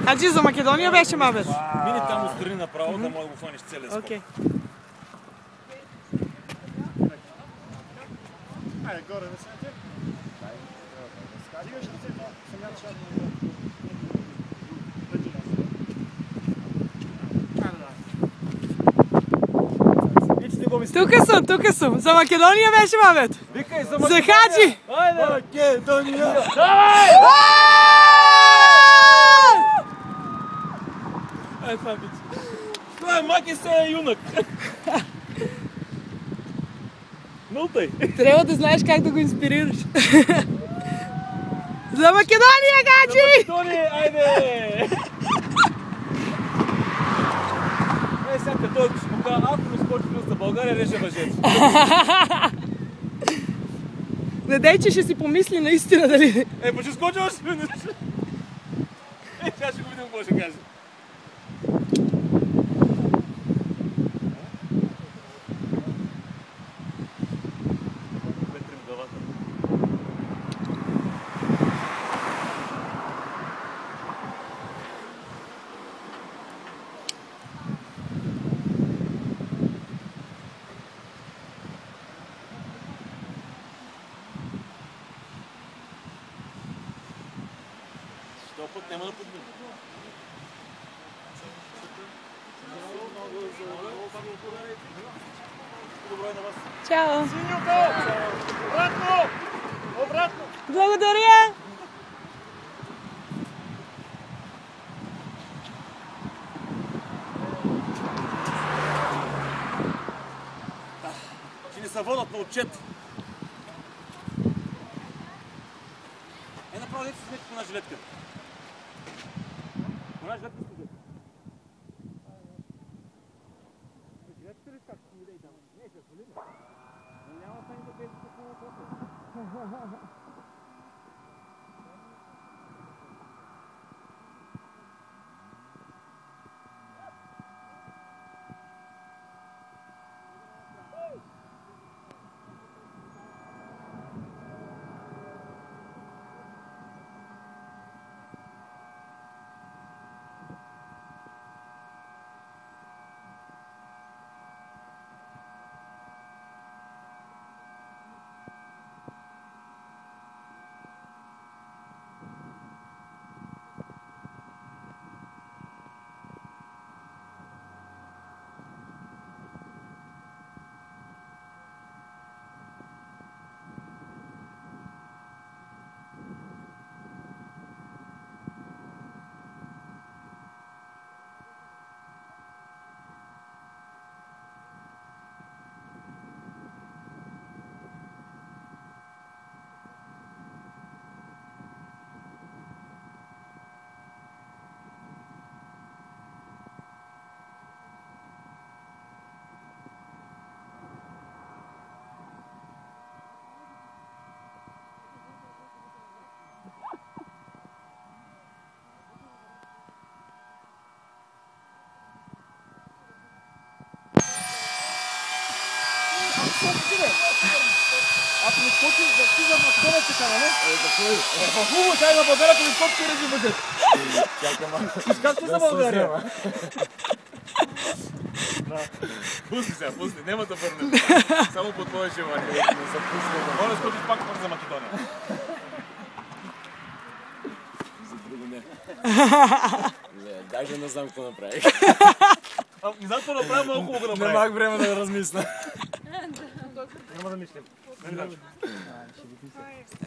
Хаджи, за Македония беше мабет. Мини там отстрани направо, да може да го хванеш целия скок. Окей. Айде, горе да седите. Дигаш ли се това? Самият шат Тука съм. За Македония беше мабет. Викай за За Македония! Хаджи! Айде! Македония! Давай! Ай, това бичи. Това е Маки се е юнак. Нултай! Трябва да знаеш как да го инспирираш. За Македония, Хаджи! Македония, айде! Сега той спока, ако не скочи за България, реже въжето. Не дай, че ще си помисли наистина дали... Па ще скочи още веднъж. Сега ще го видим какво ще каже. Ветрим главата. Този път няма да подмина. Добро е на вас. Чао! Синьото! Обратно! Обратно! Благодаря! Ще ни се водят на отчет. Направо да си смети по една жилетка. По една жилетка си. Жилетката ли как? Не дай там. Не, ще свалим. Няма стани да пейте с много после. Ако не скочиш, да стигам на втора чека, нали? Хубаво, чай на България, ако не скочиш, ще реже въжет. Чакай, малко. Изкачи за България. Пусни сега, пусни, няма да върнем. Само по твое желание. Моля да скочиш пак за Македония. За друго не. Даже не знам какво направих. Не знам какво направя, много хубаво го направих. Нямах време да размисля. Няма да мислим.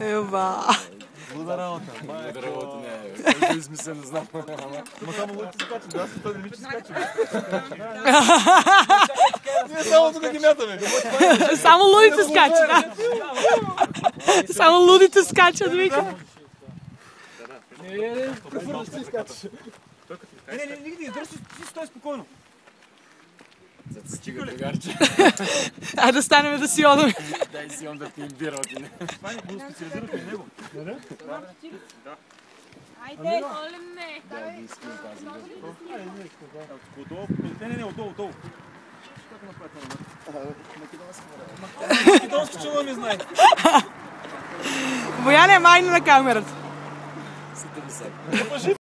Ева! Луда работа. Луда работа, не. Кой го измисля, не знам. Ма само лудите скачат, да? Той не ми че скачат. Ние само тук ги мятаме. Само лудите скачат! Само лудите скачат, вика. Какво ще скачаш? Не, никъде, издържи си, стой спокойно. Стига, другарче. Айде да станем да си одаме. Дай си он да ти имбира от ине. Това е го специализирах при него. Да. Айде, оле ме! Да, да искам тази гледка. Не, отдолу. Как направите на македонски чува ми знае. Бояне е майна на камерата. Сите ви сега.